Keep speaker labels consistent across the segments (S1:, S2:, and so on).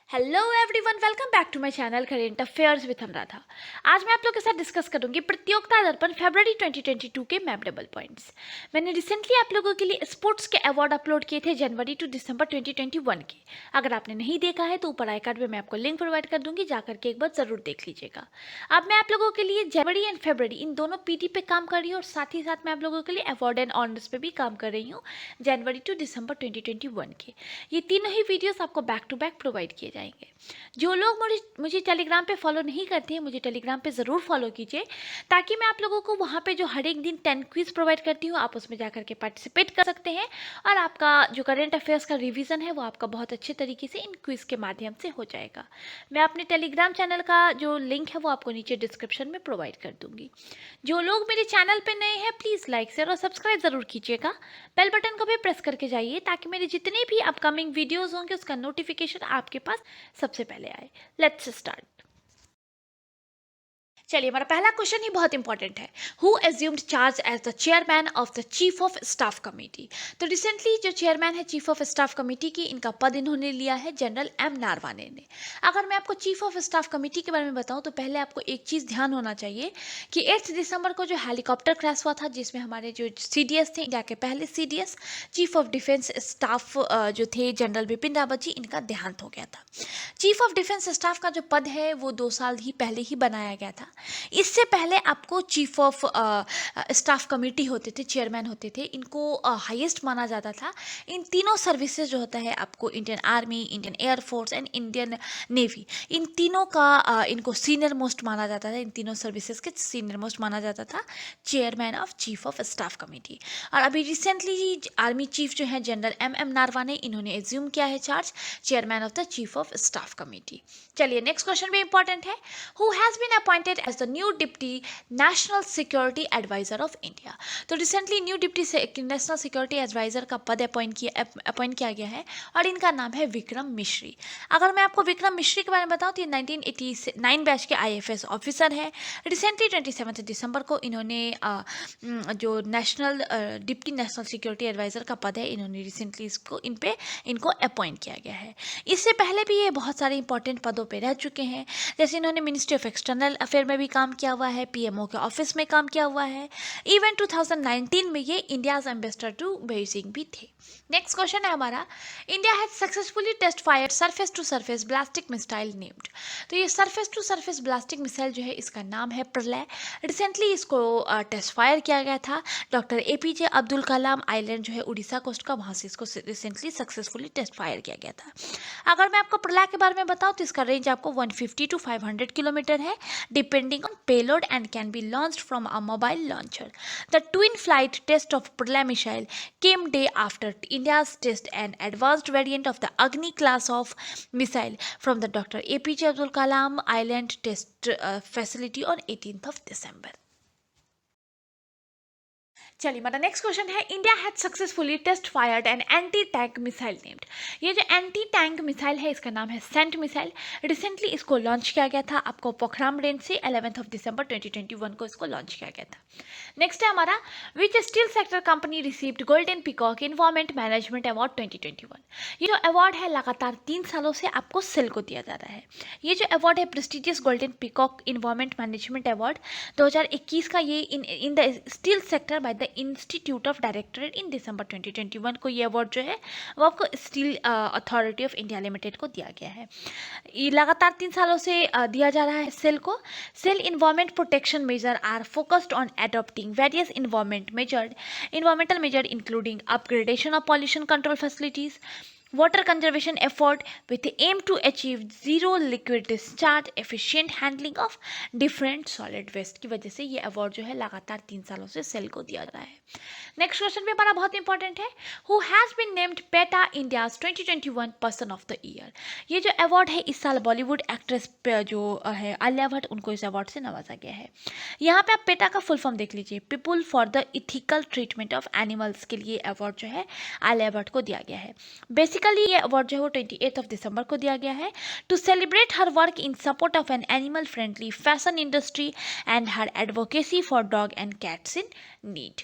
S1: Hello everyone, welcome back to my channel current affairs with Anuradha. आज मैं आप लोगों के साथ डिस्कस करूंगी प्रतियोगिता दर्पण फरवरी 2022 के मेमोरेबल पॉइंट्स। मैंने रिसेंटली आप लोगों के लिए स्पोर्ट्स के अवार्ड अपलोड किए थे जनवरी टू दिसंबर 2021 के। अगर आपने नहीं देखा है तो ऊपर आई कार्ड में मैं आपको लिंक प्रोवाइड कर दूंगी, जाकर के एक बार जरूर देख लीजिएगा। अब मैं आप लोगों के लिए जनवरी एंड फरवरी इन दोनों पीटी पे काम कर रही हूँ और साथ ही साथ मैं आप लोगों के लिए अवार्ड एंड ऑनर्स पे भी काम कर रही हूँ जनवरी टू दिसंबर 2021 के। ये तीनों ही वीडियोस आपको बैक टू बैक प्रोवाइड किए जाएंगे। जो लोग मुझे टेलीग्राम पे फॉलो नहीं करते हैं, मुझे टेलीग्राम पे ज़रूर फॉलो कीजिए, ताकि मैं आप लोगों को वहाँ पे जो हर एक दिन 10 क्विज प्रोवाइड करती हूँ, आप उसमें जाकर के पार्टिसिपेट कर सकते हैं और आपका जो करंट अफेयर्स का रिवीजन है वो आपका बहुत अच्छे तरीके से इन क्विज के माध्यम से हो जाएगा। मैं अपने टेलीग्राम चैनल का जो लिंक है वो आपको नीचे डिस्क्रिप्शन में प्रोवाइड कर दूंगी। जो लोग मेरे चैनल पे नए हैं, प्लीज़ लाइक शेयर और सब्सक्राइब ज़रूर कीजिएगा। बेल बटन को भी प्रेस करके जाइए ताकि मेरे जितने भी अपकमिंग वीडियोस होंगे उसका नोटिफिकेशन आपके पास सबसे पहले आए। Let's start. चलिए, हमारा पहला क्वेश्चन ही बहुत इंपॉर्टेंट है। Who assumed charge as the chairman of the chief of staff committee. तो रिसेंटली जो चेयरमैन है चीफ ऑफ स्टाफ कमेटी की, इनका पद इन्होंने लिया है जनरल एम नारवाने ने। अगर मैं आपको चीफ ऑफ स्टाफ कमेटी के बारे में बताऊं तो पहले आपको एक चीज़ ध्यान होना चाहिए कि 8 दिसंबर को जो हेलीकॉप्टर क्रैश हुआ था, जिसमें हमारे जो सीडीएस थे, इंडिया के पहले CDS chief of defence staff जो थे जनरल बिपिन रावत जी, इनका देहांत हो गया था। चीफ ऑफ डिफेंस स्टाफ का जो पद है वो 2 साल ही पहले ही बनाया गया था। इससे पहले आपको चीफ ऑफ स्टाफ कमेटी होते थे, चेयरमैन होते थे, इनको हाईएस्ट माना जाता था। इन तीनों सर्विसेज जो होता है आपको Indian army, Indian air force and Indian navy, इन तीनों का इनको सीनियर मोस्ट माना जाता था। इन तीनों सर्विसेज के सीनियर मोस्ट माना जाता था chairman of chief of staff committee. और अभी रिसेंटली आर्मी चीफ जो है जनरल एम एम नारवाने, इन्होंने एज्यूम किया है charge chairman of the chief of staff committee. चलिए, नेक्स्ट क्वेश्चन भी इंपॉर्टेंट है। Who has been appointed as the new deputy national security adviser of India. तो recently new deputy national security adviser का पद appoint किया गया है और इनका नाम है विक्रम मिश्री। अगर मैं आपको विक्रम मिश्री के बारे में बताऊं तो ये 1989 बैच के आईएफएस ऑफिसर है। रिसेंटली 27 दिसंबर को इन्होंने जो national deputy national security adviser का पद है, इन्होंने रिसेंटली इनको अपॉइंट किया गया है। इससे पहले भी ये बहुत सारे इंपॉर्टेंट पदों पे रह चुके हैं, जैसे इन्होंने मिनिस्ट्री ऑफ एक्सटर्नल अफेयर में भी काम किया हुआ है, पीएमओ के ऑफिस में काम किया हुआ है। इवन 2019 में ये इंडियाज एम्बेसडर टू बेइजिंग भी थे। नेक्स्ट क्वेश्चन है हमारा, India has successfully test fired surface to surface ballistic missile named. तो ये surface to surface ballistic missile जो है, इसका नाम है प्रलय। रिसेंटली इसको टेस्ट फायर किया गया था doctor APJ Abdul Kalam island जो है उड़ीसा कोस्ट का, वहाँ से इसको रिसेंटली सक्सेसफुली टेस्ट फायर किया गया था। अगर मैं आपको प्रलय के बारे में बताऊं तो इसका रेंज आपको 150 टू 500 किलोमीटर है, depending on payload, and can be launched from a mobile launcher. The twin flight test of Pralay missile came day after India's test an advanced variant of the Agni class of missile from the Dr. APJ Abdul Kalam Island Test Facility on 18th of December. चलिए, हमारा next question है, India has successfully test fired an anti tank missile named. ये जो anti tank missile है, इसका नाम है SANT missile. Recently इसको लॉन्च किया गया था आपको पोखराम रेंज से, 11 दिसंबर 2021 को इसको लॉन्च किया गया था। नेक्स्ट है हमारा, which steel sector company received golden peacock environment management award 2021। ये जो अवार्ड है लगातार 3 सालों से आपको सेल को दिया जा रहा है। ये जो अवार्ड है prestigious golden peacock environment management award 2021 का, ये in the steel sector by the institute of directorate in December 2021 को ये अवार्ड जो है वो आपको steel authority of India limited को दिया गया है। ये लगातार 3 सालों से दिया जा रहा है सेल को। SAIL environment protection measure are focused on adopting various environmental measure including upgradation of pollution control facilities, water conservation effort with the aim to achieve zero liquid discharge, efficient handling of different solid waste की वजह से ये award जो है लगातार 3 सालों से cell को दिया जा रहा है। नेक्स्ट क्वेश्चन भी हमारा बहुत इंपॉर्टेंट है, who has been named PETA India's 2021 person of the year. ये जो अवार्ड है इस साल बॉलीवुड एक्ट्रेस जो है आलिया भट्ट, उनको इस अवार्ड से नवाजा गया है। यहाँ पे आप पेटा का फुल फॉर्म देख लीजिए, people for the ethical treatment of animals के लिए अवार्ड जो है आलिया भट्ट को दिया गया है। बेसिकली ये अवार्ड जो है वो 28 दिसंबर को दिया गया है to celebrate her work in support of an animal friendly fashion industry and her advocacy for dog and cats in need.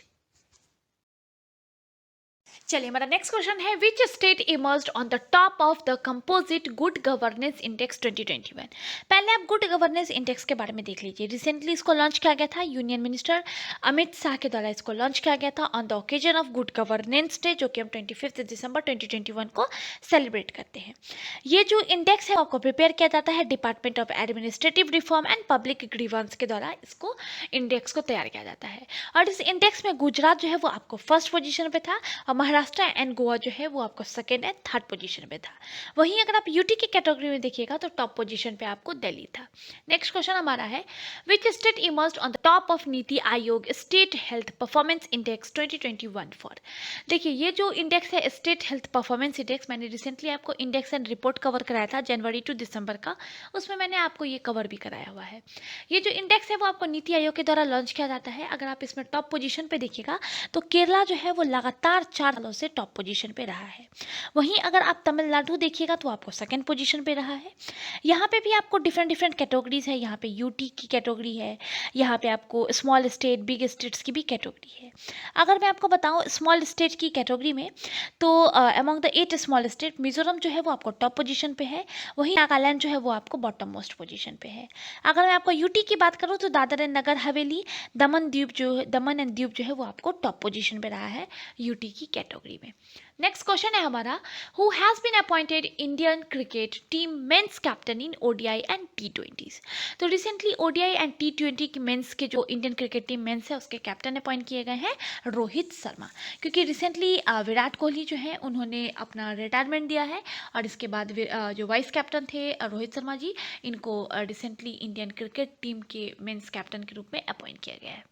S1: चलिए, हमारा नेक्स्ट क्वेश्चन है which state emerged on the top of the composite good governance index 2021। पहले आप good governance index के बारे में देख लीजिए। रिसेंटली इसको लॉन्च किया गया था, यूनियन मिनिस्टर अमित शाह के द्वारा इसको लॉन्च किया गया था on the occasion of good governance day, जो कि हम 25 दिसंबर 2021 को सेलिब्रेट करते हैं। ये जो इंडेक्स है आपको प्रिपेयर किया जाता है department of administrative reform and public grievance के द्वारा इसको इंडेक्स को तैयार किया जाता है। और इस इंडेक्स में गुजरात जो है वो आपको फर्स्ट पोजीशन पे था और महाराष्ट्र एंड गोवा जो है वो आपको सेकेंड एंड थर्ड पोजीशन पे था। वहीं अगर आप यूटी की कैटेगरी में देखिएगा तो टॉप पोजीशन पे आपको दिल्ली था। नेक्स्ट क्वेश्चन हमारा है which state emerged on the top of NITI Aayog state health performance index 2021 for. देखिए, ये जो इंडेक्स है स्टेट हेल्थ परफॉर्मेंस इंडेक्स, मैंने रिसेंटली आपको इंडेक्स एंड रिपोर्ट कवर कराया था जनवरी टू दिसंबर का, उसमें मैंने आपको ये कवर भी कराया हुआ है। ये जो इंडेक्स है वो आपको नीति आयोग के द्वारा लॉन्च किया जाता है। अगर आप इसमें टॉप पोजीशन पे देखिएगा तो केरला जो है वो लगातार 4 सालों से टॉप पोजीशन पे रहा है। वहीं अगर आप तमिलनाडु देखिएगा तो आपको सेकंड पोजीशन पे रहा है। यहाँ पे भी आपको डिफरेंट कैटेगरीज है। यहाँ पे यूटी की कैटेगरी है, यहाँ पे आपको स्मॉल स्टेट बिग स्टेट्स की भी कैटेगरी है। अगर मैं आपको बताऊँ स्मॉल स्टेट की कैटेगरी में तो among the 8 small state Mizoram जो है वो आपको टॉप पोजीशन पे है, वहीं नागालैंड जो है वो आपको बॉटम मोस्ट पोजीशन पे है। अगर मैं आपको यूटी की बात करूँ तो Dadar and Nagar Haveli, Daman and Diu जो है वो आपको टॉप पोजीशन पे रहा है यूटी की कैटेगरी में। नेक्स्ट क्वेश्चन है हमारा who has been appointed Indian cricket team men's captain in ODI and T20. तो रिसेंटली ओडीआई एंड टी20 की मेंस के जो इंडियन क्रिकेट टीम मेंस है उसके कैप्टन अपॉइंट किए गए हैं रोहित शर्मा, क्योंकि रिसेंटली विराट कोहली जो है उन्होंने अपना रिटायरमेंट दिया है और इसके बाद जो वाइस कैप्टन थे रोहित शर्मा जी, इनको रिसेंटली इंडियन क्रिकेट टीम के मेंस कैप्टन के रूप में अपॉइंट किया गया है।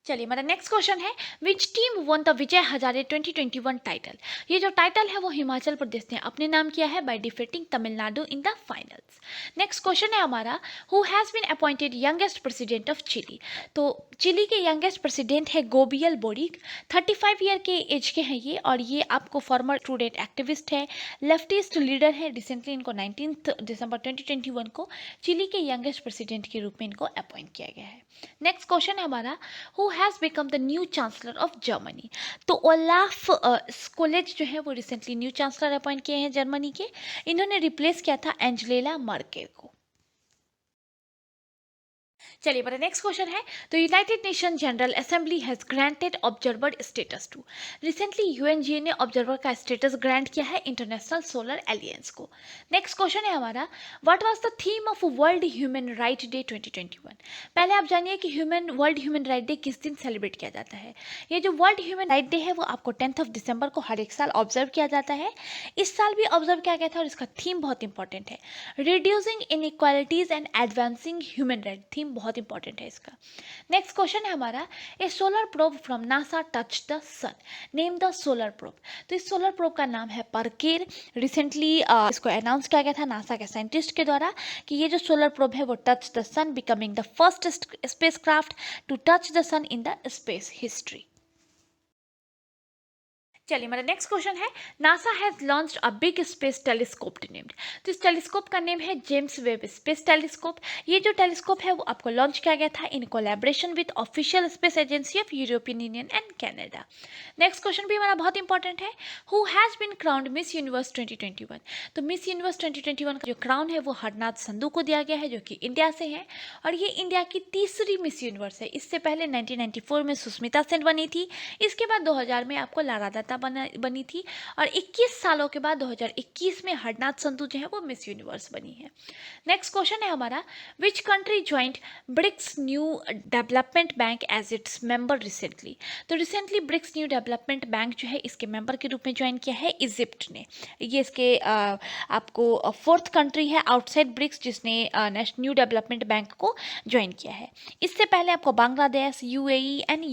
S1: चलिए, हमारा नेक्स्ट क्वेश्चन है which team one the Vijay Hazare 2021 title. ये जो टाइटल है वो हिमाचल प्रदेश ने अपने नाम किया है by defeating Tamil Nadu in the finals. Next question है हमारा who has been appointed youngest president of Chile. तो चिली के यंगेस्ट प्रेसिडेंट है गोबियल बोरिक, 35 ईयर के एज के हैं ये, और ये आपको फॉर्मर स्टूडेंट एक्टिविस्ट है, लेफ्टिस्ट लीडर है। रिसेंटली इनको 19 दिसंबर 2021 को चिली के यंगेस्ट प्रेसिडेंट के रूप में इनको अपॉइंट किया गया है। नेक्स्ट क्वेश्चन है हमारा who has become the new chancellor of Germany. तो ओलाफ स्कोलेज जो है वो रिसेंटली न्यू चांसलर अपॉइंट किए हैं जर्मनी के। इन्होंने रिप्लेस किया था एंजेला मर्केल को। चलिए, मेरा नेक्स्ट क्वेश्चन है तो United Nation General Assembly has granted observer status to. रिसेंटली यूएनजीए ने ऑब्जर्वर का स्टेटस ग्रांट किया है इंटरनेशनल सोलर एलियंस को। नेक्स्ट क्वेश्चन है हमारा what was the theme of World Human Right Day 2021। पहले आप जानिए कि वर्ल्ड ह्यूमन राइट डे किस दिन सेलिब्रेट किया जाता है। ये जो वर्ल्ड ह्यूमन राइट डे है वो आपको 10 दिसंबर को हर एक साल ऑब्जर्व किया जाता है। इस साल भी ऑब्जर्व किया गया था और इसका थीम बहुत इंपॉर्टेंट है, reducing inequalities and advancing human right. Theme बहुत इंपॉर्टेंट है इसका। नेक्स्ट क्वेश्चन है हमारा a solar probe from NASA touch the sun, name the solar probe. तो इस सोलर प्रोब का नाम है परकेर। रिसेंटली इसको अनाउंस किया गया था नासा के साइंटिस्ट के द्वारा कि ये जो सोलर प्रोब है वो touch the sun, becoming the first spacecraft to touch the sun in the space history. चलिए, मेरा नेक्स्ट क्वेश्चन है NASA has launched a big space telescope named. तो इस टेलीस्कोप का नेम है जेम्स वेब स्पेस टेलीस्कोप। ये जो telescope है वो आपको लॉन्च किया गया था in collaboration with official space agency of European Union and Canada. Next question भी हमारा बहुत इंपॉर्टेंट है who has been crowned Miss Universe 2021। तो मिस यूनिवर्स 2021 का जो क्राउन है वो हरनाथ संधू को दिया गया है जो कि इंडिया से है, और ये इंडिया की तीसरी मिस यूनिवर्स है। इससे पहले 1994 में सुष्मिता सेन बनी थी, इसके बाद 2000 में आपको लारा दत्ता बनी थी, और 21 सालों के बाद 2021 में हरनाथ संधू जो है वो मिस यूनिवर्स बनी है। नेक्स्ट क्वेश्चन है हमारा which country joint BRICS new development bank as its member recently. तो recently BRICS new development bank जो है इसके मेंबर के रूप में ज्वाइन किया है इजिप्ट ने। ये इसके आपको 4th कंट्री है आउटसाइड ब्रिक्स जिसने न्यू डेवलपमेंट बैंक को ज्वाइन किया है। इससे पहले आपको बांग्लादेश, यूएई एंड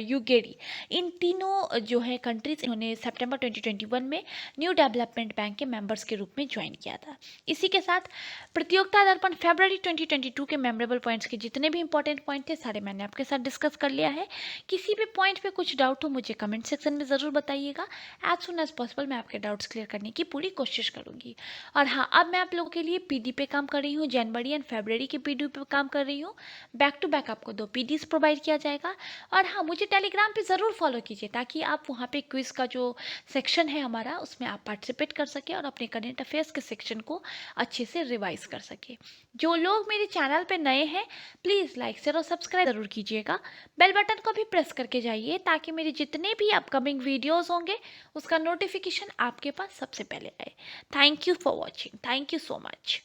S1: यूगेरी, इन तीनों जो है कंट्रीज उन्होंने सितंबर 2021 में न्यू डेवलपमेंट बैंक के मेंबर्स के रूप में ज्वाइन किया था। इसी के साथ प्रतियोगिता दर्पण फरवरी 2022 के मेमोरेबल पॉइंट्स के जितने भी इंपॉर्टेंट पॉइंट थे सारे मैंने आपके साथ डिस्कस कर लिया है। किसी भी पॉइंट पे कुछ डाउट हो मुझे कमेंट सेक्शन में ज़रूर बताइएगा। एज सुन एज पॉसिबल मैं आपके डाउट्स क्लियर करने की पूरी कोशिश करूँगी। और हाँ, अब मैं आप लोगों के लिए पीडी पे काम कर रही हूँ, जनवरी एंड फरवरी के पीडी पे काम कर रही हूँ। बैक टू बैक आपको 2 पीडीज प्रोवाइड किया जाएगा। और हाँ, मुझे टेलीग्राम पे ज़रूर फॉलो कीजिए ताकि आप वहाँ पे क्विज़ का जो सेक्शन है हमारा उसमें आप पार्टिसिपेट कर सकें और अपने करंट अफेयर्स के सेक्शन को अच्छे से रिवाइज कर सके। जो लोग मेरे चैनल पे नए हैं प्लीज़ लाइक शेयर और सब्सक्राइब ज़रूर कीजिएगा। बेल बटन को भी प्रेस करके जाइए ताकि मेरे जितने भी अपकमिंग वीडियोस होंगे उसका नोटिफिकेशन आपके पास सबसे पहले आए। Thank you for watching. Thank you so much.